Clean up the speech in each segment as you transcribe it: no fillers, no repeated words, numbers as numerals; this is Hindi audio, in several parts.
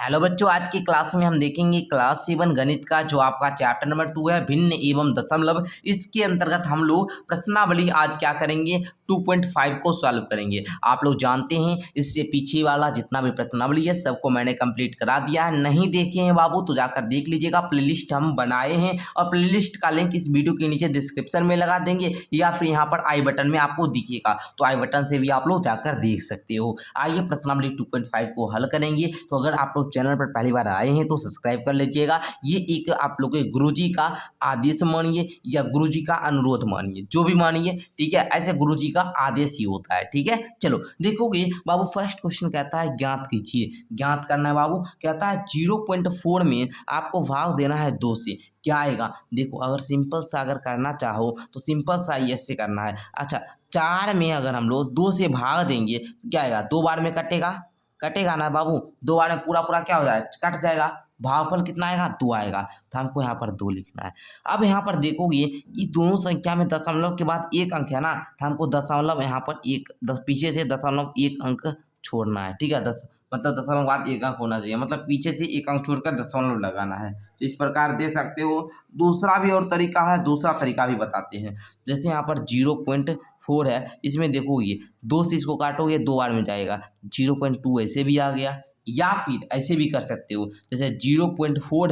हेलो बच्चों, आज की क्लास में हम देखेंगे क्लास 7 गणित का जो आपका चैप्टर नंबर 2 है भिन्न एवं दशमलव। इसके अंतर्गत हम लोग प्रश्नावली आज क्या करेंगे 2.5 को सॉल्व करेंगे। आप लोग जानते हैं इससे पीछे वाला जितना भी प्रश्नावली है सबको मैंने कंप्लीट करा दिया है। नहीं देखे हैं बाबू तो जाकर देख लीजिएगा, प्लेलिस्ट हम बनाए हैं और प्लेलिस्ट का लिंक इस वीडियो के नीचे डिस्क्रिप्शन में लगा देंगे या फिर यहाँ पर आई बटन में आपको दिखेगा, तो आई बटन से भी आप लोग जाकर देख सकते हो। आइए प्रश्नावली 2.5 को हल करेंगे। तो अगर आप लोग चैनल पर पहली बार आए हैं तो सब्सक्राइब कर लीजिएगा। ये एक आप लोग के गुरुजी का आदेश मानिए या गुरुजी का अनुरोध मानिए, जो भी मानिए, ठीक है। ऐसे गुरुजी का आदेश ही होता है, ठीक है। चलो देखोगे बाबू, फर्स्ट क्वेश्चन कहता है ज्ञात कीजिए। ज्ञात करना है बाबू, कहता है 0.4 में आपको भाग देना है 2 से, क्या आएगा। देखो अगर सिंपल सा अगर करना चाहो तो सिंपल सा ऐसे करना है। अच्छा 4 में अगर हम लोग 2 से भाग देंगे तो क्या आएगा, 2 बार में कटेगा ना बाबू, 2 बार में पूरा पूरा हो जाए कट जाएगा। भागफल कितना आएगा 2 आएगा, तो हमको यहाँ पर 2 लिखना है। अब यहाँ पर देखोगे ये दोनों संख्या में दशमलव के बाद एक अंक है ना, तो हमको दशमलव यहाँ पर पीछे से दशमलव एक अंक छोड़ना है, ठीक है। मतलब दशमलव के बाद एक अंक होना चाहिए, मतलब पीछे से एक अंक छोड़कर दशमलव लगाना है। तो इस प्रकार दे सकते हो। दूसरा भी और तरीका है, दूसरा तरीका भी बताते हैं। जैसे यहाँ पर 0.4 है, इसमें देखो ये 2 से इसको काटोगे 2 बार में जाएगा, 0.2 ऐसे भी आ गया, या फिर ऐसे भी कर सकते हो। जैसे 0.4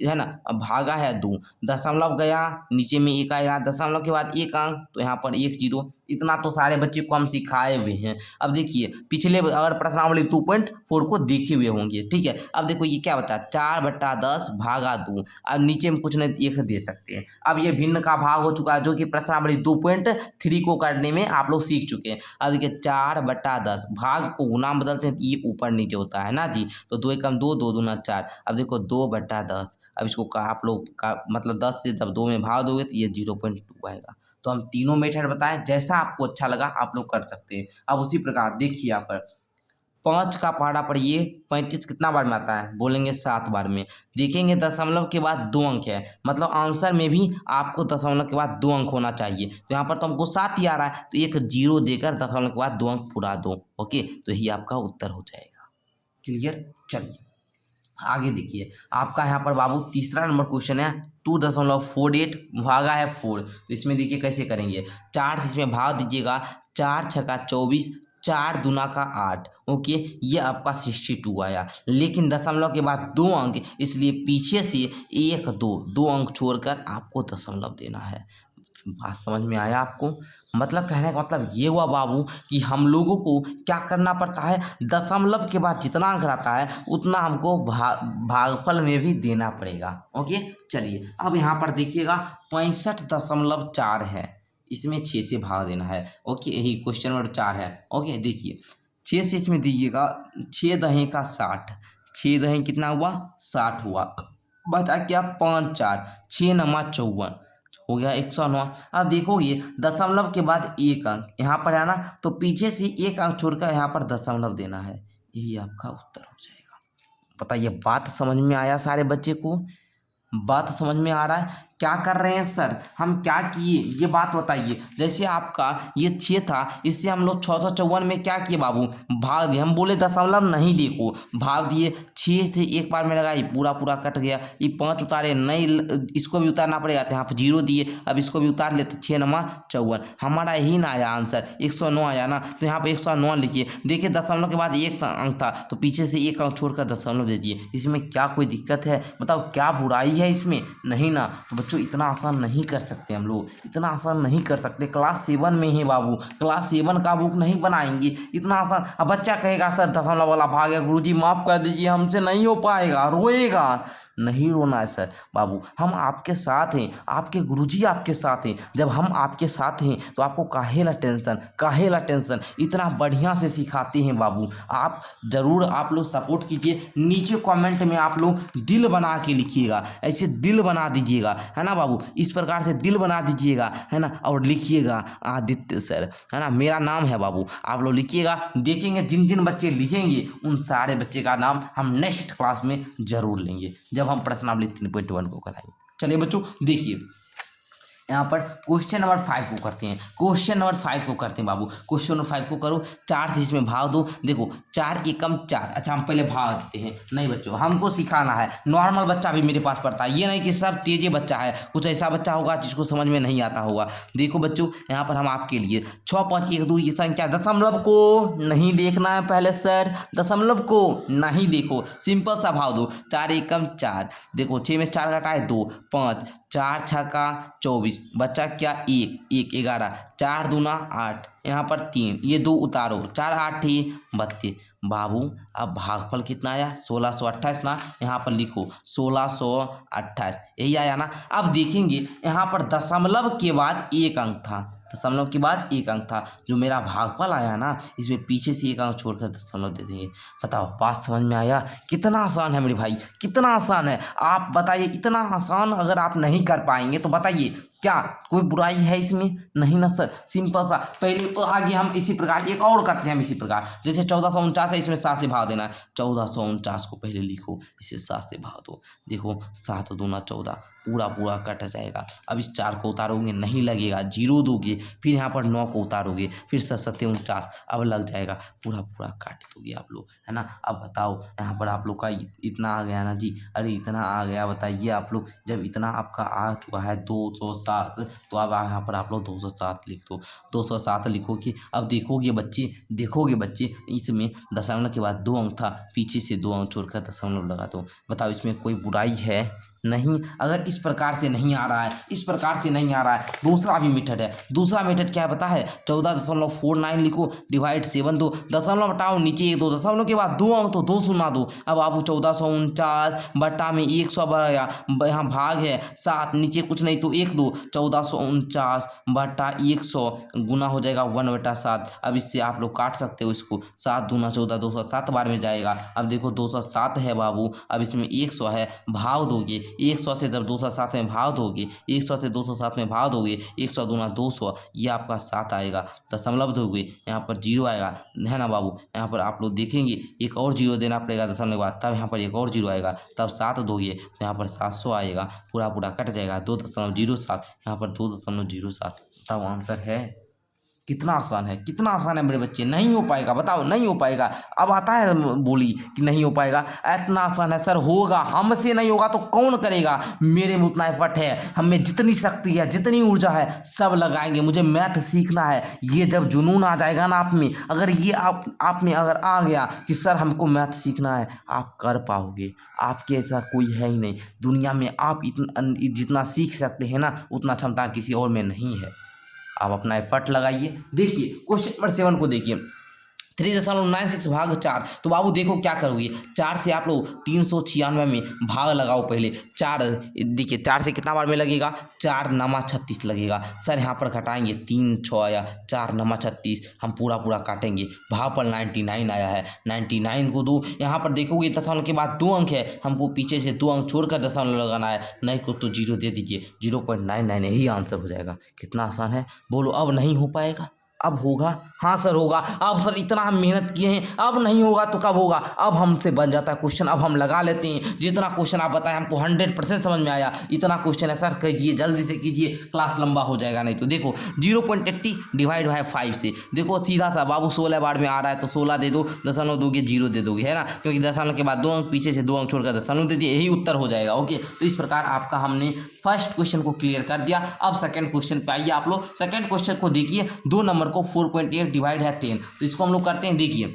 है ना, अब भागा है 2, दशमलव गया नीचे में एक आएगा, दशमलव के बाद एक अंक, तो यहाँ पर 1 0। इतना तो सारे बच्चे को हम सिखाए हुए हैं। अब देखिए पिछले अगर प्रश्नावली 2.4 को देखे हुए होंगे, ठीक है। अब देखो ये क्या बता, 4/10 भागा 2। अब नीचे में कुछ नहीं 1 दे सकते हैं। अब ये भिन्न का भाग हो चुका है, जो कि प्रश्नावली 2.3 को करने में आप लोग सीख चुके हैं। अब देखिए 4/10 भाग को गुना में बदलते हैं तो ये ऊपर नीचे होता है ना जी, तो 2 एकम 2, 2 दूना 4। अब देखो 2/10, अब इसको आप लोग का मतलब 10 से जब 2 में भाग दोगे तो ये 0.2 आएगा। तो हम तीनों मेथड बताएं, जैसा आपको अच्छा लगा आप लोग कर सकते हैं। अब उसी प्रकार देखिए यहाँ पर 5 का पहाड़ा पर ये 35 कितना बार में आता है, बोलेंगे 7 बार में। देखेंगे दशमलव के बाद 2 अंक है, मतलब आंसर में भी आपको दशमलव के बाद 2 अंक होना चाहिए। तो यहाँ पर तो हमको 7 ही आ रहा है, तो एक 0 देकर दशमलव के बाद 2 अंक पूरा दो, ओके। तो यही आपका उत्तर हो जाएगा। क्लियर। चलिए आगे देखिए, आपका यहाँ पर बाबू तीसरा नंबर क्वेश्चन है 2.48 भागा है 4। तो इसमें देखिए कैसे करेंगे, 4 से इसमें भाग दीजिएगा, 4 छक्का 24, 4 दूना का 8, ओके। ये आपका 62 आया, लेकिन दशमलव के बाद 2 अंक, इसलिए पीछे से 1 2 अंक छोड़कर आपको दशमलव देना है। बात समझ में आया आपको। मतलब कहने का मतलब ये हुआ बाबू कि हम लोगों को क्या करना पड़ता है, दशमलव के बाद जितना अंक रहता है उतना हमको भागफल में भी देना पड़ेगा, ओके। चलिए अब यहाँ पर देखिएगा 65.4 है, इसमें 6 से भाग देना है, ओके। यही क्वेश्चन नंबर 4 है, ओके। देखिए 6 से इसमें दीजिएगा, 6 दही का 60, 6 दही कितना हुआ 60 हुआ, बचा क्या 5 4, 6 नमा 54 हो गया 109। अब देखो ये दशमलव के बाद एक अंक यहाँ पर है ना, तो पीछे से एक अंक छोड़कर यहाँ पर दशमलव देना है, यही आपका उत्तर हो जाएगा। बताइए बात समझ में आया सारे बच्चे को, बात समझ में आ रहा है। क्या कर रहे हैं सर, हम क्या किए ये बात बताइए। जैसे आपका ये 6 था, इससे हम लोग 654 में क्या किए बाबू, भाग दिए। हम बोले दशमलव नहीं, देखो भाग दिए, 6 से एक बार में लगाई पूरा पूरा कट गया। ये 5 उतारे नहीं, इसको भी उतारना पड़ेगा, तो यहाँ पर 0 दिए, अब इसको भी उतार ले तो 6 नमा 54, हमारा यही ना आया आंसर 109 आया ना, तो यहाँ पर 109 लिखिए। देखिए दशमलव के बाद एक अंक था, तो पीछे से एक अंक छोड़कर दशमलव दे दिए। इसमें क्या कोई दिक्कत है, बताओ क्या बुराई है इसमें, नहीं ना। तो बच्चों इतना आसान नहीं कर सकते हम लोग, इतना आसान नहीं कर सकते। क्लास 7 में ही बाबू, क्लास 7 का बुक नहीं बनाएंगे इतना आसान। अब बच्चा कहेगा सर दशमलव वाला भाग है, गुरुजी माफ़ कर दीजिए हमसे नहीं हो पाएगा, रोएगा। नहीं रोना है सर बाबू, हम आपके साथ हैं, आपके गुरुजी आपके साथ हैं। जब हम आपके साथ हैं तो आपको काहेला टेंशन, इतना बढ़िया से सिखाते हैं बाबू। आप ज़रूर आप लोग सपोर्ट कीजिए, नीचे कमेंट में आप लोग दिल बना के लिखिएगा, ऐसे दिल बना दीजिएगा, है ना बाबू। इस प्रकार से दिल बना दीजिएगा, है ना, और लिखिएगा आदित्य सर, है ना, मेरा नाम है बाबू। आप लोग लिखिएगा, देखेंगे जिन जिन बच्चे लिखेंगे उन सारे बच्चे का नाम हम नेक्स्ट क्लास में ज़रूर लेंगे, जब हम प्रश्नावली 3.1 को कराएंगे। चलिए बच्चों देखिए यहाँ पर क्वेश्चन नंबर 5 को करते हैं। क्वेश्चन नंबर 5 को करते हैं बाबू। क्वेश्चन नंबर 5 को करो। 4 से इसमें भाग दो। देखो 4 एकम 4। अच्छा हम पहले भाग देते हैं। नहीं बच्चों हमको सिखाना है। नॉर्मल बच्चा भी मेरे पास पढ़ता है, ये नहीं कि सब तेजे बच्चा है। कुछ ऐसा बच्चा होगा जिसको समझ में नहीं आता होगा। देखो बच्चों यहाँ पर हम आपके लिए 6 5 1 2 ये संख्या दशमलव को नहीं देखना है पहले सर, दशमलव को नहीं देखो, सिंपल सा भाव दो। 4 एकम 4। देखो 6 में 4 घटाए 2 5, 4 छक्का 24, बच्चा क्या 1 1 11, 4 दूना 8, यहाँ पर 3, ये 2 उतारो, 4 8 ही 32। बाबू अब भागफल कितना आया 1628 ना, यहाँ पर लिखो 1628, यही आया ना। अब देखेंगे यहाँ पर दशमलव के बाद एक अंक था, दशमलव के बाद एक अंक था, जो मेरा भागफल आया ना इसमें पीछे से एक अंक छोड़कर दशमलव दे देंगे। बताओ बात समझ में आया? कितना आसान है मेरे भाई, कितना आसान है। आप बताइए इतना आसान अगर आप नहीं कर पाएंगे तो बताइए क्या कोई बुराई है इसमें? नहीं ना सर, सिंपल सा। पहले तो आगे हम इसी प्रकार एक और करते हैं हम इसी प्रकार, जैसे 1449 है इसमें 7 से भाग देना है। 1449 को पहले लिखो, इसे 7 से भाग दो। देखो 7 दूना 14, पूरा पूरा कट जाएगा। अब इस 4 को उतारोगे नहीं लगेगा, 0 दोगे, फिर यहाँ पर 9 को उतारोगे, फिर 7 49, अब लग जाएगा, पूरा पूरा काट दोगे आप लोग, है ना। अब बताओ यहाँ पर आप लोग का इतना आ गया ना जी, अरे इतना आ गया। बताइए आप लोग जब इतना आपका आ चुका है 207, तो अब यहाँ पर आप लोग 207 लिख दो। 207 लिखोगे। अब देखोगे बच्चे इसमें दशमलव के बाद 2 अंक था, पीछे से 2 अंक छोड़कर दशमलव लगा दो। बताओ इसमें कोई बुराई है? नहीं। अगर इस प्रकार से नहीं आ रहा है, इस प्रकार से नहीं आ रहा है, दूसरा भी मेथड है। दूसरा मेथड क्या पता है? 14.49 लिखो, डिवाइड 7 दो, दशमलव हटाओ, नीचे 1 2, दशमलव के बाद 2 अंक तो 2 सुना दो। अब आप 1449 बटा में 100 बढ़ाया, यहाँ भाग है 7, नीचे कुछ नहीं तो 1 2, 1449 बटा 100 गुना हो जाएगा 1/7। अब इससे आप लोग काट सकते हो इसको, 7 दूना 14, 207 बार में जाएगा। अब देखो 207 है बाबू, अब इसमें 100 है, भाग दोगे 100 से, जब 207 में भाग दोगे, 100 से 207 में भाग दोगे, 100 दूना 200, ये आपका 7 आएगा। दशमलव दोगे यहाँ पर 0 आएगा, है ना बाबू। यहाँ पर आप लोग देखेंगे एक और 0 देना पड़ेगा दशमलव के बाद, तब यहाँ पर एक और 0 आएगा, तब 7 दोगे तो यहाँ पर 700 आएगा, पूरा पूरा कट जाएगा। 2.07, यहाँ पर 2.07। बताओ आंसर है? कितना आसान है, कितना आसान है मेरे बच्चे। नहीं हो पाएगा, बताओ नहीं हो पाएगा। अब आता है बोली कि नहीं हो पाएगा, इतना आसान है सर। होगा, हमसे नहीं होगा तो कौन करेगा? मेरे में उतना एफर्ट है, हमें जितनी शक्ति है, जितनी ऊर्जा है, सब लगाएंगे। मुझे मैथ सीखना है। ये जब जुनून आ जाएगा ना आप में, अगर ये आप में अगर आ गया कि सर हमको मैथ सीखना है, आप कर पाओगे। आपके ऐसा कोई है ही नहीं दुनिया में। आप जितना सीख सकते हैं ना, उतना क्षमता किसी और में नहीं है। आप अपना एफर्ट लगाइए। देखिए क्वेश्चन नंबर 7 को देखिए, 3.96 भाग 4। तो बाबू देखो क्या करोगे, 4 से आप लोग 396 में भाग लगाओ पहले। 4 देखिए 4 से कितना बार में लगेगा, 4 9 36 लगेगा। सर यहाँ पर घटाएंगे 3 6 आया, 4 9 36, हम पूरा पूरा काटेंगे। भाग पर 99 आया है, 99 को दो, यहाँ पर देखोगे दशमलव के बाद 2 अंक है, हमको पीछे से 2 अंक छोड़कर दशमलव लगाना है। नहीं को तो 0 दे दीजिए, 0.99 यही आंसर हो जाएगा। कितना आसान है, बोलो अब नहीं हो पाएगा? अब होगा? हाँ सर होगा। अब सर इतना हम मेहनत किए हैं, अब नहीं होगा तो कब होगा? अब हमसे बन जाता है क्वेश्चन, अब हम लगा लेते हैं। जितना क्वेश्चन आप बताएं हमको 100% समझ में आया, इतना क्वेश्चन है सर, कीजिए जल्दी से कीजिए, क्लास लंबा हो जाएगा। नहीं तो देखो 0.80 डिवाइड बाय 5 से, देखो सीधा सा बाबू 16 बार में आ रहा है तो 16 दे दो, दशमलव दोगे 0 दे दोगे, है ना, क्योंकि दशमलव के बाद 2 अंक, पीछे से 2 अंक छोड़कर दशमलव दे दिए, यही उत्तर हो जाएगा। ओके, तो इस प्रकार आपका हमने फर्स्ट क्वेश्चन को क्लियर कर दिया। अब सेकंड क्वेश्चन पे आइए आप लोग। सेकंड क्वेश्चन को देखिए, 2 नंबर को 4.8 डिवाइड है 10, तो इसको हम लोग करते हैं। देखिए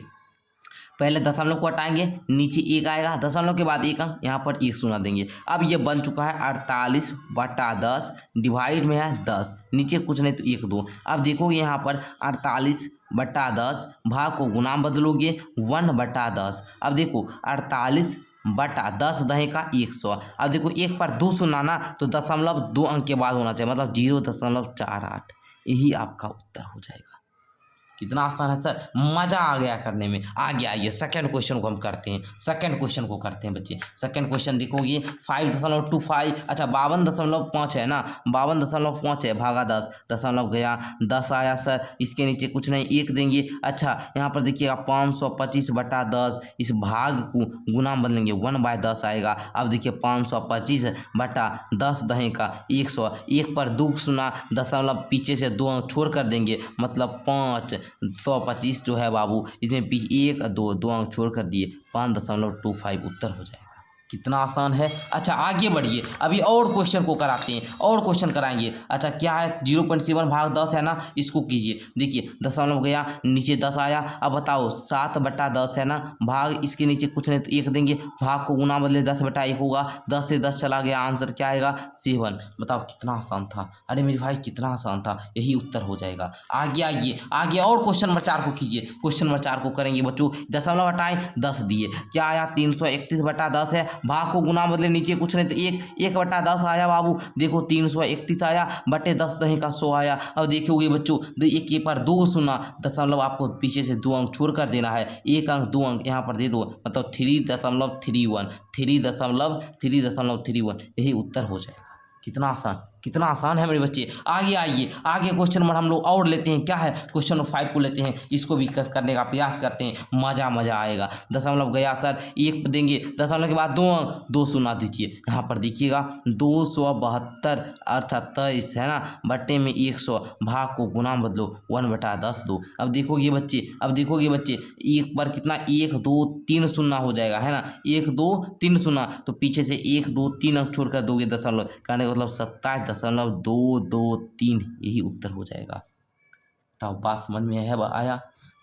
पहले दशमलव को हटाएंगे, नीचे 1 आएगा, दशमलव के बाद 1 अंक, यहाँ पर 1 सुना देंगे। अब ये बन चुका है 48 बटा 10, डिवाइड में है 10, नीचे कुछ नहीं तो 1 2। अब देखो यहाँ पर 48 बटा 10, भाग को गुना बदलोगे 1 बटा 10। अब देखो 48 बटा 10 दहे का 100। अब देखो 1 पर 2 सुनाना तो दशमलव 2 अंक के बाद होना चाहिए, मतलब 0.48, यही आपका उत्तर हो जाएगा। कितना आसान है सर, मज़ा आ गया करने में। आगे आइए सेकंड क्वेश्चन को हम करते हैं। सेकंड क्वेश्चन को करते हैं बच्चे। सेकंड क्वेश्चन देखो ये 5.25, अच्छा 52.5 है ना, 52.5 है भागा 10, दशमलव गया 10 आया सर। इसके नीचे कुछ नहीं, 1 देंगे। अच्छा यहाँ पर देखिएगा 525/10, इस भाग को गुना बदलेंगे 1/10 आएगा। अब देखिए 525/10 दहें का 100, 1 पर 2 सुना, दशमलव पीछे से 2 अंक छोड़ कर देंगे, मतलब 525 जो है बाबू, इसमें 1 2 अंक छोड़ कर दिए, 5.25 उत्तर हो जाएगा। कितना आसान है। अच्छा आगे बढ़िए, अभी और क्वेश्चन को कराते हैं, और क्वेश्चन कराएंगे। अच्छा क्या है, 0.7 भाग 10 है ना, इसको कीजिए। देखिए दशमलव गया, नीचे 10 आया। अब बताओ 7/10 है ना, भाग इसके नीचे कुछ नहीं तो 1 देंगे, भाग को गुना बदले 10/1 होगा, 10 से 10 चला गया, आंसर क्या आएगा 7। बताओ कितना आसान था, अरे मेरे भाई कितना आसान था, यही उत्तर हो जाएगा। आगे आइए, आगे और क्वेश्चन नंबर 4 को कीजिए। क्वेश्चन नंबर 4 को करेंगे बच्चों, दशमलव हटाएं 10 दिए, क्या आया 331/10 है, भाग को गुना बदले नीचे कुछ नहीं तो 1/10 आया बाबू। देखो 331 आया, बटे 10 दहें का 100 आया। अब देखोगे बच्चों, 1 पर 2 सुना, दशमलव आपको पीछे से 2 अंक छोड़ कर देना है, 1 अंक 2 अंक यहाँ पर दे दो, मतलब 3.31, 3.31, यही उत्तर हो जाएगा। कितना आसान, कितना आसान है मेरे बच्चे। आगे आइए, आगे क्वेश्चन नंबर हम लोग और लेते हैं, क्या है क्वेश्चन नंबर 5 को लेते हैं, इसको भी करने का प्रयास करते हैं, मज़ा आएगा। दशमलव गया सर, 1 देंगे, दशमलव के बाद 2 अंक, 2 सुना दीजिए, यहाँ पर देखिएगा 272 अर्थात 23 है ना, बट्टे में 100, भाग को गुना बदलो 1/10 दो। अब देखोगे बच्चे, 1 पर कितना 1 2 3 सुनना हो जाएगा है ना, 1 2 3 सुना, तो पीछे से 1 2 3 अंक छोड़ कर दोगे दशमलव, कहने का मतलब 27.223, यही उत्तर हो जाएगा। तो बात समझ में आया,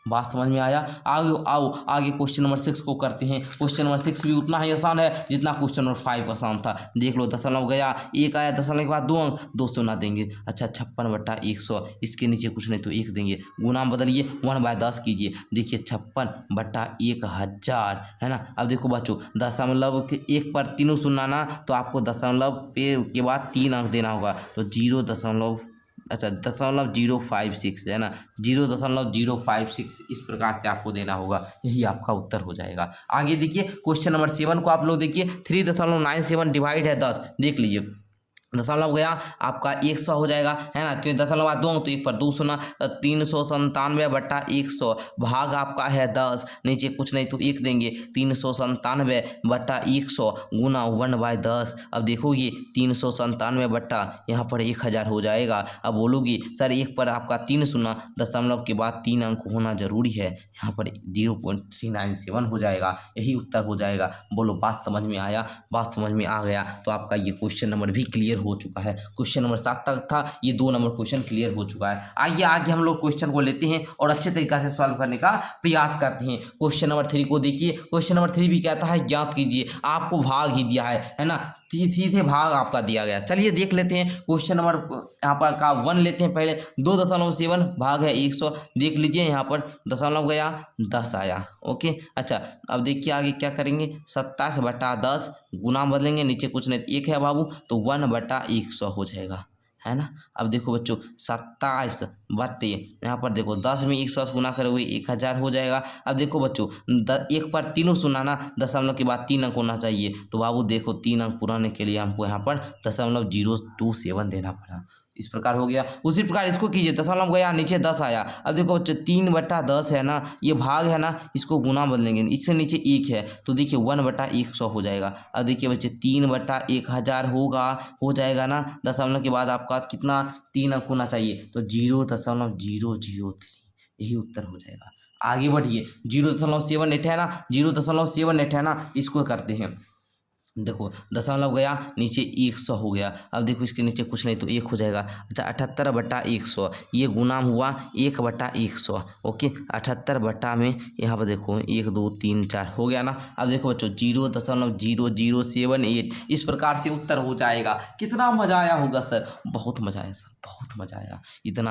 बात समझ में आया। आओ आगे क्वेश्चन नंबर 6 को करते हैं। क्वेश्चन नंबर 6 भी उतना ही आसान है जितना क्वेश्चन नंबर 5 आसान था। देख लो, दशमलव गया, 1 आया, दशमलव के बाद 2 अंक, 2 सुना देंगे। अच्छा 56/100, इसके नीचे कुछ नहीं तो 1 देंगे, गुना बदलिए 1/10 कीजिए। देखिए 56/1000 है ना। अब देखो बच्चों, दशमलव के 1 पर 3 सुनाना, तो आपको दशमलव पे के बाद 3 अंक देना होगा, तो 0.056 है ना, 0.056 इस प्रकार से आपको देना होगा, यही आपका उत्तर हो जाएगा। आगे देखिए क्वेश्चन नंबर 7 को आप लोग देखिए, 3.97 डिवाइड है 10, देख लीजिए, दशमलव गया आपका 100 हो जाएगा है ना, क्योंकि दशमलव बाद 2 तो 1 पर 2 सुना, 397/100, भाग आपका है 10, नीचे कुछ नहीं तो 1 देंगे, 397/100 गुना 1/10। अब देखोगे 397 यहाँ पर 1000 हो जाएगा। अब बोलोगे सर 1 पर आपका 3 सुना, दशमलव के बाद 3 अंक होना जरूरी है, यहाँ पर 0.397 हो जाएगा, यही उत्तर हो जाएगा। बोलो बात समझ में आया, बात समझ में आ गया तो आपका ये क्वेश्चन नंबर भी क्लियर हो चुका है। क्वेश्चन नंबर 7 तक था, ये 2 नंबर क्वेश्चन क्लियर हो चुका है। आइए आगे हम लोग क्वेश्चन को लेते हैं और अच्छे तरीके से सॉल्व करने का प्रयास करते हैं। क्वेश्चन नंबर 3 को देखिए, क्वेश्चन नंबर 3 भी कहता है ज्ञात कीजिए, आपको भाग ही दिया है ना, सीधे भाग आपका दिया गया। चलिए देख लेते हैं क्वेश्चन नंबर यहाँ पर का 1 लेते हैं पहले। 2.7 भाग है 100, देख लीजिए यहाँ पर दशमलव गया 10 आया, ओके। अच्छा अब देखिए आगे क्या करेंगे, 27/10 गुना बदलेंगे, नीचे कुछ नहीं 1 है बाबू, तो 1/100 हो जाएगा है ना। अब देखो बच्चों 27 बटे यहाँ पर देखो 10 में 100 गुना करोगे 1000 हो जाएगा। अब देखो बच्चों 1 पर 3 सुनाना, दशमलव के बाद 3 अंक होना चाहिए, तो बाबू देखो 3 अंक पुराने के लिए हमको यहाँ पर 0.027 देना पड़ा, इस प्रकार हो गया। उसी प्रकार इसको कीजिए, दशमलव गया नीचे 10 आया। अब देखो बच्चों 3/10 है ना, ये भाग है ना, इसको गुना बदलेंगे, इससे नीचे 1 है तो देखिए 1/100 हो जाएगा। अब देखिए बच्चे 3/1000 हो जाएगा ना, दशमलव के बाद आपका कितना 3 अंक होना चाहिए, तो 0.003, यही उत्तर हो जाएगा। आगे बढ़िए, 0.78 है ना, 0.78 है ना, इसको करते हैं। देखो दशमलव गया नीचे 100 हो गया। अब देखो इसके नीचे कुछ नहीं तो 1 हो जाएगा। अच्छा 78/100, ये गुणाम हुआ 1/100, ओके। 78 में यहाँ पर देखो 1 2 3 4 हो गया ना। अब देखो बच्चों 0.0078 इस प्रकार से उत्तर हो जाएगा। कितना मज़ा आया होगा सर, बहुत मज़ा आया सर, बहुत मज़ा आया। इतना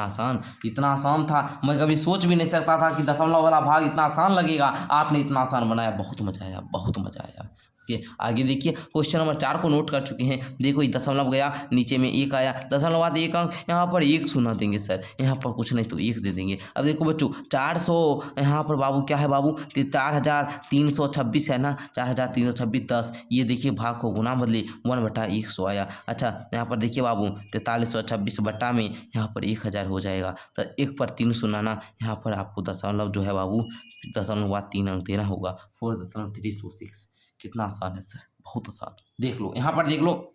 आसान था, मैं कभी सोच भी नहीं सकता था कि दशमलव वाला भाग इतना आसान लगेगा, आपने इतना आसान बनाया, बहुत मज़ा आया, बहुत मज़ा आया। ओके, आगे देखिए क्वेश्चन नंबर 4 को नोट कर चुके हैं। देखो ये दशमलव गया, नीचे में एक आया, दशमलव बाद एक अंक, यहाँ पर एक शून्य देंगे सर, यहाँ पर कुछ नहीं तो एक दे देंगे। अब देखो बच्चों 400, यहाँ पर बाबू क्या है बाबू, 4326 है ना, 4326 10, ये देखिए भाग को गुना बदले 1/100 आया। अच्छा यहाँ पर देखिए बाबू 4326 बटा में यहाँ पर 1000 हो जाएगा, तो 1 पर 3 शून्य ना, यहाँ पर आपको दशमलव जो है बाबू दशमलव बाद 3 अंक देना होगा, 4.326। कितना आसान है सर, बहुत आसान। देख लो यहाँ पर देख लो,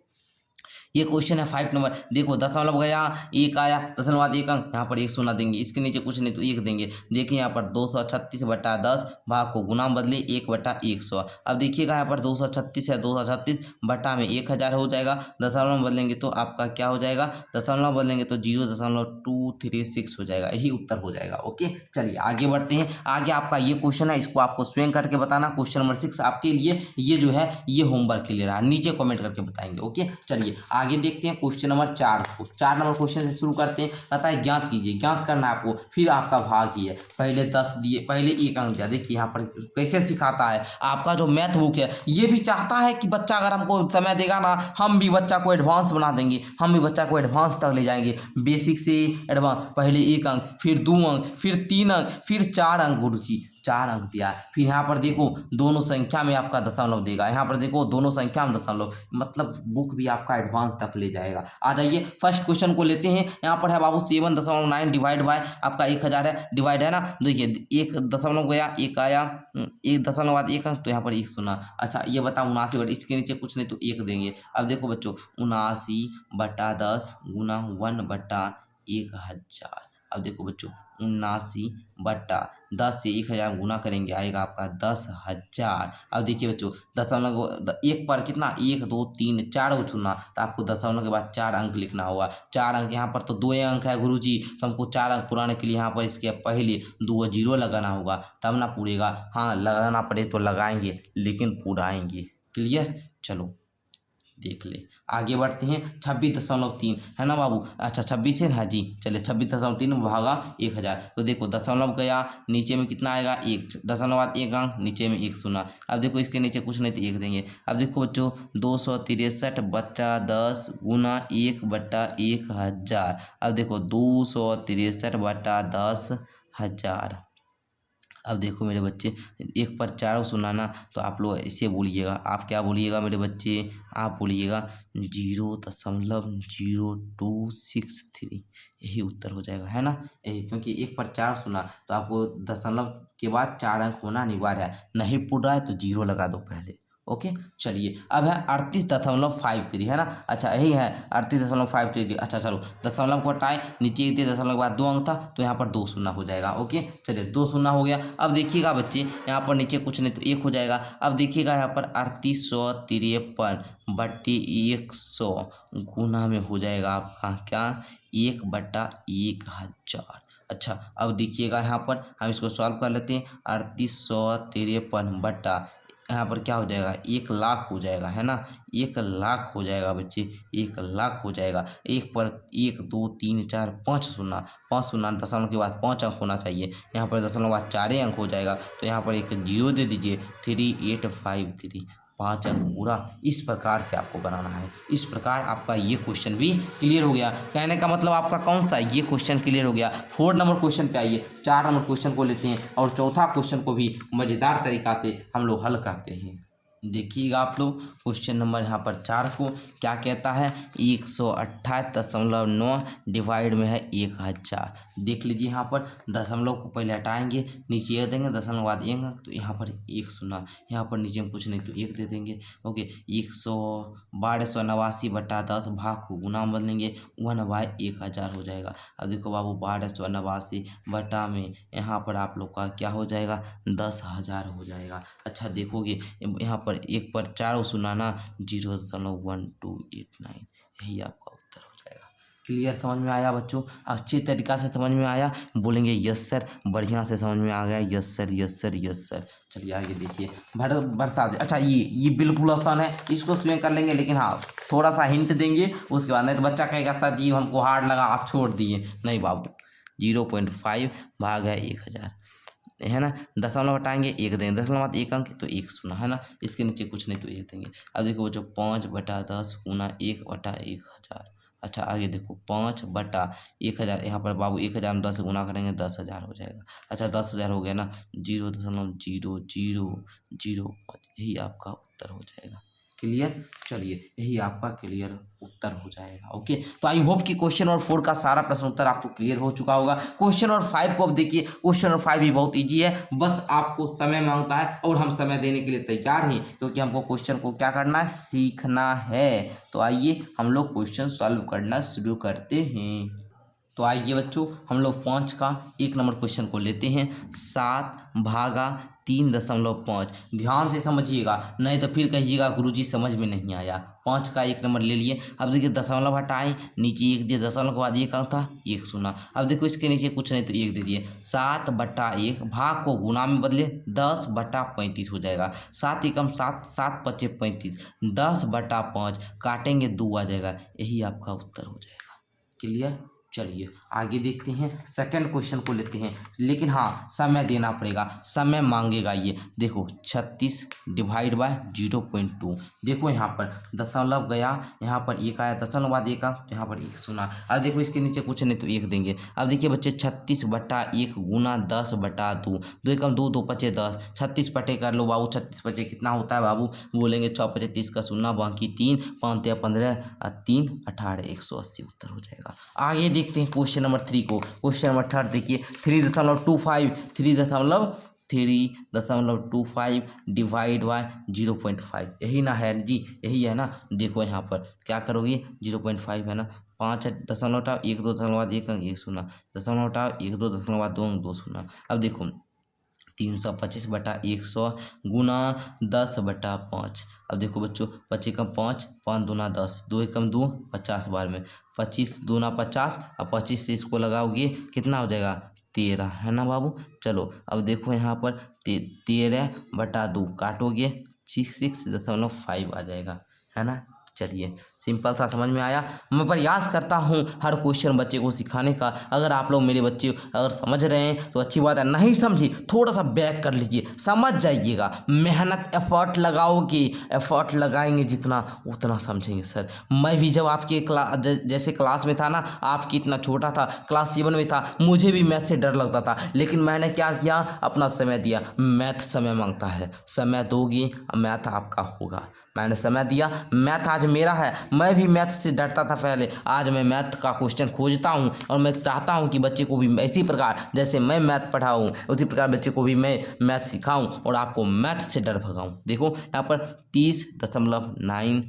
ये क्वेश्चन है 5 नंबर। देखो दशमलव गया, एक आया, दशमलव बाद एक अंक, यहाँ पर एक शून्य देंगे, इसके नीचे कुछ नहीं तो एक देंगे। देखिए यहाँ पर 236 बटा 10, भाग को गुना बदले 1/100। अब देखिएगा यहाँ पर 236 है, 236 बटा में 1000 हो जाएगा, दशमलव बदलेंगे तो आपका क्या हो जाएगा, दशमलव बदलेंगे तो 0.236 हो जाएगा, यही उत्तर हो जाएगा। ओके चलिए आगे बढ़ते हैं। आगे आपका ये क्वेश्चन है, इसको आपको स्वयं करके बताना। क्वेश्चन नंबर 6 आपके लिए ये जो है ये होमवर्क के लिए रहा, नीचे कमेंट करके बताएंगे। ओके चलिए आगे देखते हैं क्वेश्चन नंबर 4 को। 4 नंबर क्वेश्चन से शुरू करते हैं। कहता है ज्ञात कीजिए, ज्ञात करना है आपको, फिर आपका भाग ही है। पहले 10 दिए, पहले एक अंक दिया। देखिए यहाँ पर कैसे सिखाता है, आपका जो मैथ बुक है ये भी चाहता है कि बच्चा अगर हमको समय देगा ना, हम भी बच्चा को एडवांस बना देंगे, हम भी बच्चा को एडवांस तक ले जाएंगे, बेसिक से एडवांस। पहले एक अंक, फिर 2 अंक, फिर 3 अंक, फिर 4 अंक गुरुजी, 4 अंक दिया। फिर यहाँ पर देखो दोनों संख्या में आपका दशमलव देगा, यहाँ पर देखो दोनों संख्या में दशमलव, मतलब बुक भी आपका एडवांस तक ले जाएगा। आ जाइए फर्स्ट क्वेश्चन को लेते हैं। यहाँ पर है बाबू 7.9 डिवाइड बाय आपका 1000 है, डिवाइड है ना। देखिए एक दशमलव गया, एक आया, एक दशमलव बाद एक अंक, तो यहाँ पर एक शून्य। अच्छा ये बता 79 बटे, इसके नीचे कुछ नहीं तो एक देंगे। अब देखो बच्चों 79/10 गुना 1/1000। अब देखो बच्चों 79/10 से 1000 गुना करेंगे, आएगा आपका 10,000। अब देखिए बच्चों दशमलव एक पर कितना, 1 2 3 4 उठना, तो आपको दशमलव के बाद 4 अंक लिखना होगा। 4 अंक, यहाँ पर तो 2 अंक है गुरुजी, तो हमको 4 अंक पुराने के लिए यहाँ पर इसके पहले 2 जीरो लगाना होगा, तब ना पूरेगा। हाँ लगाना पड़े तो लगाएंगे, लेकिन पूराएंगे। क्लियर, चलो देख ले। आगे बढ़ते हैं 26.3 है ना बाबू। अच्छा 26 है ना जी, चलिए 26.3 भागा 1000। तो देखो दशमलव गया, नीचे में कितना आएगा, एक, दशमलव बाद एक अंक, नीचे में एक शून्य। अब देखो इसके नीचे कुछ नहीं तो एक देंगे। अब देखो बच्चों 263/10 गुना 1/1000। अब देखो 263/10,000। अब देखो मेरे बच्चे, एक पर 4 सुनाना, तो आप लोग इसे बोलिएगा, आप क्या बोलिएगा मेरे बच्चे, आप बोलिएगा 0.0263, यही उत्तर हो जाएगा, है ना। यही, क्योंकि एक पर 4 सुना तो आपको दशमलव के बाद 4 अंक होना अनिवार्य है, नहीं पूछ रहा है तो 0 लगा दो पहले। ओके चलिए अब है 38.53 है ना। अच्छा यही है 38.53। अच्छा चलो दशमलव को हटाए, नीचे एक दशमलव के बाद 2 अंक था, तो यहाँ पर 2 शून्य हो जाएगा। ओके चलिए 2 शून्य हो गया। अब देखिएगा बच्चे यहाँ पर नीचे कुछ नहीं तो 1 हो जाएगा। अब देखिएगा यहाँ पर 3853/100 गुना में हो जाएगा आपका क्या, 1/1000। अच्छा अब देखिएगा यहाँ पर हम इसको सॉल्व कर लेते हैं। 3853 बटा यहाँ पर क्या हो जाएगा, 1,00,000 हो जाएगा, है ना। 1,00,000 हो जाएगा बच्चे, 1,00,000 हो जाएगा। एक पर 1 2 3 4 5 शून्य, 5 शून्य, दशमलव के बाद 5 अंक होना चाहिए, यहाँ पर दशमलव बाद 4 अंक हो जाएगा, तो यहाँ पर एक 0 दे दीजिए। 3853, 5 अंक पूरा। इस प्रकार से आपको बनाना है। इस प्रकार आपका ये क्वेश्चन भी क्लियर हो गया। कहने का मतलब आपका कौन सा, ये क्वेश्चन क्लियर हो गया। 4 नंबर क्वेश्चन पे आइए। 4 नंबर क्वेश्चन को लेते हैं और चौथा क्वेश्चन को भी मज़ेदार तरीका से हम लोग हल करते हैं। देखिएगा आप लोग क्वेश्चन नंबर यहाँ पर 4 को क्या कहता है, 128.9 डिवाइड में है 1000। देख लीजिए यहाँ पर दशमलव को पहले हटाएंगे, नीचे एक देंगे, दशमलव बाद एक, तो यहाँ पर 1 शून्य, यहाँ पर नीचे में कुछ नहीं तो 1 दे देंगे। ओके 1289/10 भाग को गुना में बदलेंगे, 1/1000 हो जाएगा। अब देखो बाबू 1289 बटा में यहाँ पर आप लोग का क्या हो जाएगा, 10,000 हो जाएगा। अच्छा देखोगे यहाँ पर 1 पर 4 सुनाना, 0.1289, यही आपका उत्तर हो जाएगा। क्लियर, समझ में आया बच्चों, अच्छी तरीका से समझ में आया, बोलेंगे यस सर, बढ़िया से समझ में आ गया, yes sir yes sir yes sir. चलिए आगे देखिए बरसात। अच्छा ये बिल्कुल आसान है, इसको स्वयं कर लेंगे, लेकिन हाँ थोड़ा सा हिंट देंगे उसके बाद, नहीं तो बच्चा कहेगा सर जी हमको हार्ड लगा आप छोड़ दिए। नहीं बाबू 0.5 भाग है 1000। है ना। दशमलव हटाएंगे 1 देंगे, दशमलव बाद 1 अंक तो 1 शून्य, है ना। इसके नीचे कुछ नहीं तो 1 देंगे। अब देखो बच्चों 5/10 गुना 1/1000। अच्छा आगे देखो 5/1000, यहाँ पर बाबू 1000 में 10 से गुना करेंगे 10,000 हो जाएगा। अच्छा 10,000 हो गया ना, 0.0005 यही आपका उत्तर हो जाएगा। क्लियर, चलिए यही आपका क्लियर उत्तर हो जाएगा। ओके, तो आई होप कि क्वेश्चन नंबर 4 का सारा प्रश्न उत्तर आपको क्लियर हो चुका होगा। क्वेश्चन नंबर 5 को अब देखिए, क्वेश्चन नंबर 5 भी बहुत इजी है, बस आपको समय मांगता है और हम समय देने के लिए तैयार हैं, क्योंकि हमको क्वेश्चन को क्या करना है, सीखना है। तो आइए हम लोग क्वेश्चन सॉल्व करना शुरू करते हैं। तो आइए बच्चों हम लोग 5 का 1 नंबर क्वेश्चन को लेते हैं। 7/3.5। ध्यान से समझिएगा, नहीं तो फिर कहिएगा गुरुजी समझ में नहीं आया। 5 का 1 नंबर ले लिए। अब देखिए दशमलव हटाएं, नीचे 1 दिए, दशमलव के बाद 1 अंक था, 1 शून्य। अब देखो इसके नीचे कुछ नहीं तो 1 दे दिए। 7/1 भाग को गुना में बदले 10/35 हो जाएगा। 7 एकम 7, 7 पचे 35, 10/5 काटेंगे 2 आ जाएगा, यही आपका उत्तर हो जाएगा। क्लियर, चलिए आगे देखते हैं, सेकंड क्वेश्चन को लेते हैं, लेकिन हाँ समय देना पड़ेगा, समय मांगेगा ये। देखो 36/0.2। देखो यहाँ पर दशमलव गया, यहाँ पर 1 आया, दशमलव बाद 1 अंक, यहाँ पर 1 शून्य। अब देखो इसके नीचे कुछ नहीं तो 1 देंगे। अब देखिए बच्चे 36/1 गुना 10/2, 2 एकम 2, 2 पचे 10, 36 पटे कर लो बाबू, 36 पचे कितना होता है बाबू, बोलेंगे 6 पचे 30 का शून्य, बाकी 3, 5 या 15, 3 18, 180 उत्तर हो जाएगा। आगे देखते हैं क्वेश्चन नंबर 3 को। क्वेश्चन नंबर 3 देखिए, 3.25 डिवाइड बाय 0.5, यही ना है जी, यही है ना। देखो यहाँ पर क्या करोगे, 0.5 है ना, 5 दशमलव हटाओ 1 2 दशमलव बाद 1 अंक 1 शून्य, दशमलव हटाओ 1 2 दशमलव बाद 2 अंक 2 शून्य। अब देखो 325/100 गुना 10/5। अब देखो बच्चों 25 एकम 5, 5 दूना 10, 2 एकम 2, 50 बार में 25 दूना 50, अब 25 से इसको लगाओगे कितना हो जाएगा, 13, है ना बाबू। चलो अब देखो यहाँ पर 13/2 काटोगे 6.5 आ जाएगा, है ना। चलिए सिंपल सा समझ में आया। मैं प्रयास करता हूँ हर क्वेश्चन बच्चे को सिखाने का। अगर आप लोग मेरे बच्चे अगर समझ रहे हैं तो अच्छी बात है, नहीं समझी थोड़ा सा बैक कर लीजिए, समझ जाइएगा। मेहनत एफर्ट लगाओगे, एफर्ट लगाएंगे जितना उतना समझेंगे। सर मैं भी जब आपके जैसे क्लास में था ना, आपकी इतना छोटा था, क्लास 7 में था, मुझे भी मैथ से डर लगता था, लेकिन मैंने क्या किया, अपना समय दिया। मैथ समय मांगता है, समय दोगी मैथ आपका होगा। मैंने समय दिया, मैथ आज मेरा है। मैं भी मैथ से डरता था पहले, आज मैं मैथ का क्वेश्चन खोजता हूँ और मैं चाहता हूँ कि बच्चे को भी इसी प्रकार जैसे मैं मैथ पढ़ाऊँ उसी प्रकार बच्चे को भी मैं मैथ सिखाऊँ और आपको मैथ से डर भगाऊँ। देखो यहाँ पर 30.94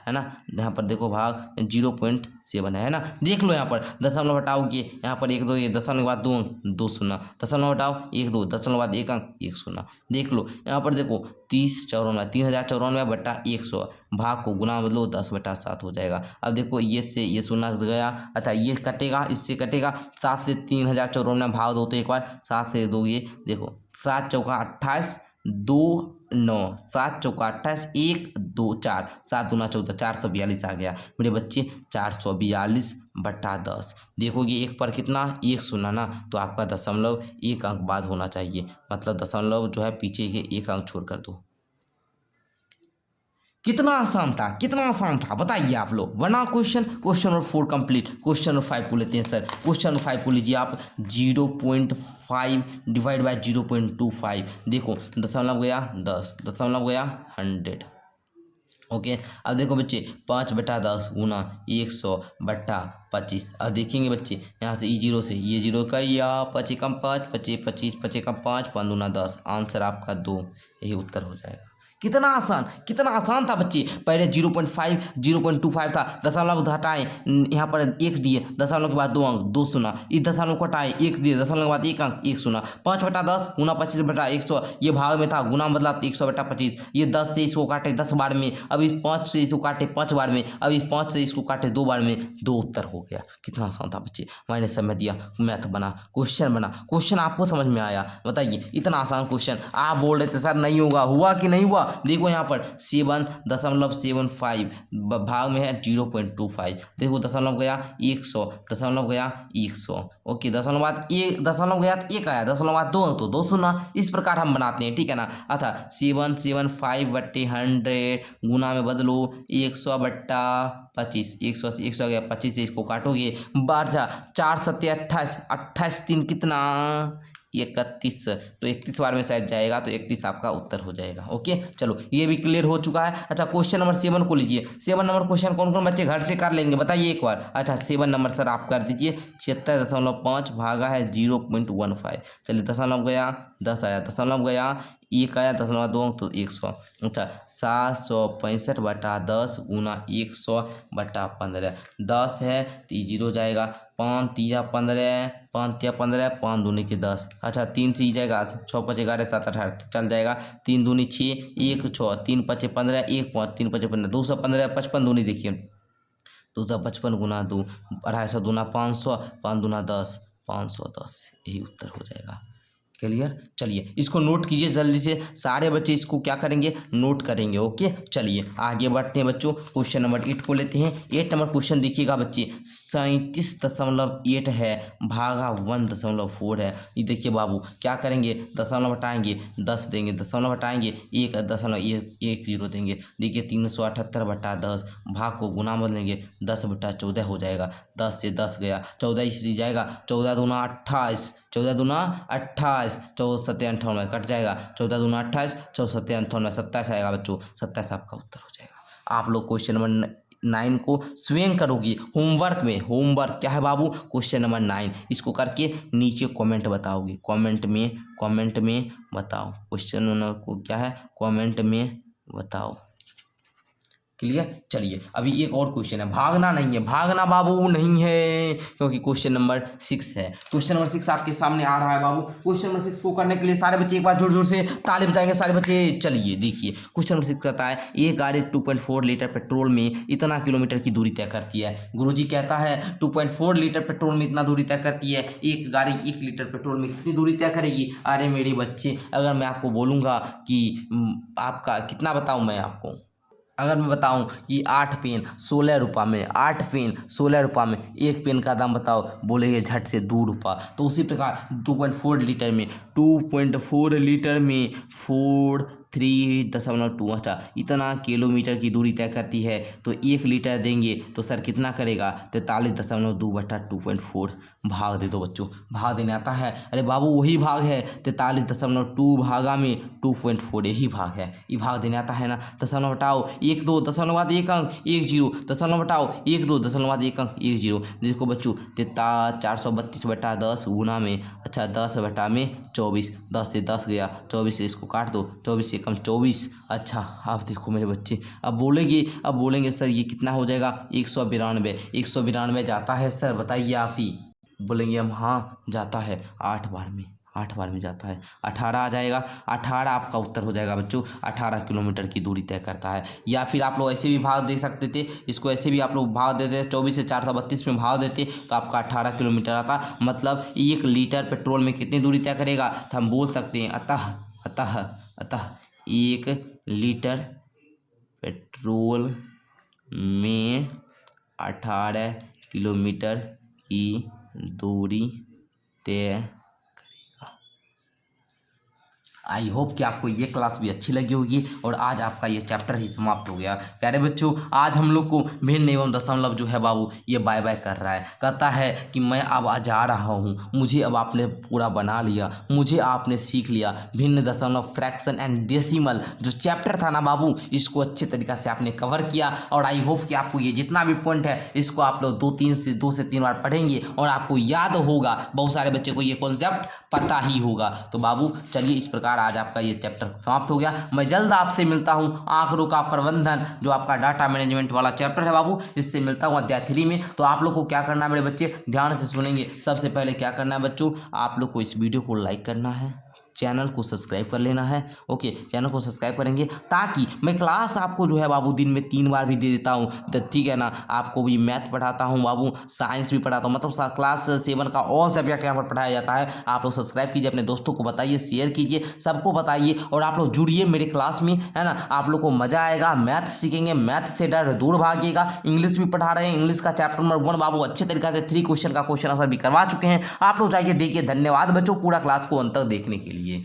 है ना, यहाँ पर देखो भाग 0.7 है ना। देख लो यहाँ पर दशमलव हटाओगे, यहाँ पर 1 2, ये दशमलव के बाद 2 अंक 2 शून्य, दशमलव हटाओ 1 2, दशमलव बाद 1 अंक 1 शून्य। देख लो यहाँ पर देखो 3094 भाग को गुना बदलो 10/7 हो जाएगा। अब देखो ये से ये शून्य गया, अच्छा ये कटेगा, इससे कटेगा, 7 से 3094 भाग दो तो एक बार, 7 से 2 ये देखो 7 चौका 28, 2 9, 7 चौका 28, 1 2 4, 7 दूना 14, 442 आ गया मेरे बच्चे, 442/10। देखोगे एक पर कितना, 1 शून्य ना, तो आपका दशमलव 1 अंक बाद होना चाहिए, मतलब दशमलव जो है पीछे के 1 अंक छोड़ कर दो। कितना आसान था, कितना आसान था बताइए आप लोग। बना question number 4 complete. Question number 5 को लेते हैं सर। क्वेश्चन नंबर 5 को लीजिए आप, 0.5 डिवाइड बाय 0.25। देखो दशमलव गया 10, दशमलव गया 100। ओके अब देखो बच्चे 5/10 गुना 100/25। अब देखेंगे बच्चे यहाँ से E0 से ये 0 का या 5 एकम 5, 25 25 5 एकम 5, 5 दूना 10, आंसर आपका 2, यही उत्तर हो जाएगा। कितना आसान था बच्चे। पहले 0.25 था, दशमलव हटाएं, यहाँ पर 1 दिए, दशमलव के बाद 2 अंक 2 शून्य, इस दशमलव को हटाएं 1 दिए, दशमलव के बाद 1 अंक 1 शून्य। 5/10 गुना 25/100, ये भाग में था, गुना बदला 100/25। ये 10 से इसको काटे 10 बार में, अब इस 5 से इसको काटे 5 बार में, अब इस 5 से इसको काटे 2 बार में, 2 उत्तर हो गया। कितना आसान था बच्चे। मैंने समय दिया, मैथ बना, क्वेश्चन आपको समझ में आया। बताइए इतना आसान क्वेश्चन आप बोल रहे थे सर नहीं होगा, हुआ कि नहीं हुआ। देखो यहाँ पर 7.75 भाग में है 0.25, देखो दशमलव गया 100, दशमलव गया 100, ओके दशमलव बाद एक दशमलव गया तो एक आया, दशमलव बाद दो तो 2 इस प्रकार हम बनाते हैं, ठीक है ना। अथा 775/100 गुना में बदलो 100/25, 100 गया 25 से इसको काटोगे 12 4 7 28, 28 3 कितना 31, तो 31 बार में शायद जाएगा तो 31 आपका उत्तर हो जाएगा। ओके चलो ये भी क्लियर हो चुका है। अच्छा क्वेश्चन नंबर 7 को लीजिए। 7 नंबर क्वेश्चन कौन कौन बच्चे घर से कर लेंगे बताइए एक बार। अच्छा 7 नंबर सर आप कर दीजिए। 76.5 भागा है 0.15, चलिए दशमलव गया 10 आया, दशमलव गया 1 आया, दशमलव 2 तो 100। अच्छा 765/10 गुना 100/15, 10 है तो 0 जाएगा, 5 3 15, 5 3 15, 5 दूनी के 10, अच्छा 3 से ही जाएगा, 6 5 11 7 18 चल जाएगा, 3 दूनी 6 1 6, 3 5 15, 1 5 3 5 15, 215 55 दूनी देखिए 255 गुना 2 250 दूना 500, 5 दूना 10, 510, यही उत्तर हो जाएगा। क्लियर, चलिए इसको नोट कीजिए जल्दी से, सारे बच्चे इसको क्या करेंगे नोट करेंगे। ओके चलिए आगे बढ़ते हैं बच्चों। क्वेश्चन नंबर 8 को लेते हैं। 8 नंबर क्वेश्चन देखिएगा बच्चे, 37.8 है भागा 1.4 है। ये देखिए बाबू क्या करेंगे, दशमलव हटाएंगे 10 देंगे, दशमलव हटाएंगे 1 0 देंगे। देखिए 378/10 भाग को गुना बदलेंगे 10/14 हो जाएगा, 10 से 10 गया, 14 इसी जाएगा, 14 दूना 28, 14 दूना 28, 14 7 58 कट जाएगा, 14 दूना 28, 14 7 58 27 आएगा बच्चों, 27 आपका उत्तर हो जाएगा। आप लोग क्वेश्चन नंबर 9 को स्वयं करोगे होमवर्क में। होमवर्क क्या है बाबू, क्वेश्चन नंबर 9 इसको करके नीचे कमेंट बताओगे, कमेंट में बताओ क्वेश्चन नंबर को क्या है, कमेंट में बताओ। क्लियर, चलिए अभी एक और क्वेश्चन है, भागना नहीं है, भागना बाबू नहीं है क्योंकि क्वेश्चन नंबर 6 है। क्वेश्चन नंबर 6 आपके सामने आ रहा है बाबू। क्वेश्चन नंबर 6 को करने के लिए सारे बच्चे एक बार जोर जोर से ताली बजाएंगे सारे बच्चे। चलिए देखिए क्वेश्चन नंबर 6 कहता है एक गाड़ी 2.4 लीटर पेट्रोल में इतना किलोमीटर की दूरी तय करती है। गुरुजी कहता है 2.4 लीटर पेट्रोल में इतना दूरी तय करती है, एक गाड़ी 1 लीटर पेट्रोल में कितनी दूरी तय करेगी। अरे मेरे बच्चे अगर मैं आपको बोलूँगा कि आपका कितना बताऊँ, मैं आपको अगर मैं बताऊं कि 8 पेन 16 रुपये में, 8 पेन 16 रुपये में, एक पेन का दाम बताओ, बोलेंगे झट से 2 रुपये। तो उसी प्रकार 2.4 लीटर में 2.4 लीटर में 43.2 अच्छा इतना किलोमीटर की दूरी तय करती है। तो 1 लीटर देंगे तो सर कितना करेगा, 43.2/2.4 भाग दे दो बच्चों। भाग देने आता है, अरे बाबू वही भाग है 43.2 भागा में 2.4 यही भाग है, ये भाग देने आता है ना। दशमलव हटाओ 1 2 दशमलव बाद 1 अंक 1 0, दशमलव हटाओ 1 2 दशमलव बाद 1 अंक 1 0। देखो बच्चों 432/10 गुना में, अच्छा 10/24, 10 से 10 गया, 24 से इसको काट दो, 24 से कम 24। अच्छा आप देखो मेरे बच्चे अब बोलेंगे सर ये कितना हो जाएगा, 192। 192 जाता है सर बताइए आप ही, बोलेंगे हम हाँ जाता है 8 बार में जाता है, 18 आ जाएगा। 18 आपका उत्तर हो जाएगा बच्चों, 18 किलोमीटर की दूरी तय करता है। या फिर आप लोग ऐसे भी भाग दे सकते थे, इसको ऐसे भी आप लोग भाग देते, 24 से 432 में भाग देते तो आपका 18 किलोमीटर आता। मतलब 1 लीटर पेट्रोल में कितनी दूरी तय करेगा, तो हम बोल सकते हैं अतः 1 लीटर पेट्रोल में 18 किलोमीटर की दूरी तय। आई होप कि आपको ये क्लास भी अच्छी लगी होगी और आज आपका ये चैप्टर ही समाप्त हो गया। प्यारे बच्चों आज हम लोग को भिन्न एवं दशमलव जो है बाबू ये बाय बाय कर रहा है, कहता है कि मैं अब जा रहा हूँ, मुझे अब आपने पूरा बना लिया, मुझे आपने सीख लिया भिन्न दशमलव फ्रैक्शन एंड डेसिमल जो चैप्टर था ना बाबू, इसको अच्छे तरीक़ा से आपने कवर किया। और आई होप कि आपको ये जितना भी पॉइंट है इसको आप लोग 2 से 3 बार पढ़ेंगे और आपको याद होगा। बहुत सारे बच्चे को ये कॉन्सेप्ट पता ही होगा। तो बाबू चलिए इस प्रकार आज आपका ये चैप्टर समाप्त हो गया। मैं जल्द आपसे मिलता हूँ आंकड़ों का प्रबंधन जो आपका डाटा मैनेजमेंट वाला चैप्टर है बाबू, इससे मिलता हूँ अध्याय 3 में। तो आप लोग को क्या करना है मेरे बच्चे, ध्यान से सुनेंगे। सबसे पहले क्या करना है बच्चों, आप लोग को इस वीडियो को लाइक करना है, चैनल को सब्सक्राइब कर लेना है। ओके, चैनल को सब्सक्राइब करेंगे ताकि मैं क्लास आपको जो है बाबू दिन में 3 बार भी दे देता हूँ, तो ठीक है ना। आपको भी मैथ पढ़ाता हूँ बाबू, साइंस भी पढ़ाता हूँ, मतलब क्लास 7 का ऑल सब्जेक्ट यहाँ पर पढ़ाया जाता है। आप लोग सब्सक्राइब कीजिए, अपने दोस्तों को बताइए, शेयर कीजिए, सबको बताइए और आप लोग जुड़िए मेरे क्लास में, है ना। आप लोग को मजा आएगा, मैथ सीखेंगे, मैथ से डर दूर भागिएगा। इंग्लिश भी पढ़ा रहे हैं, इंग्लिश का चैप्टर नंबर 1 बाबू अच्छे तरीके से 3 क्वेश्चन का क्वेश्चन आंसर भी करवा चुके हैं। आप लोग जाइए देखिए। धन्यवाद बच्चों पूरा क्लास को अंत तक देखने के लिए।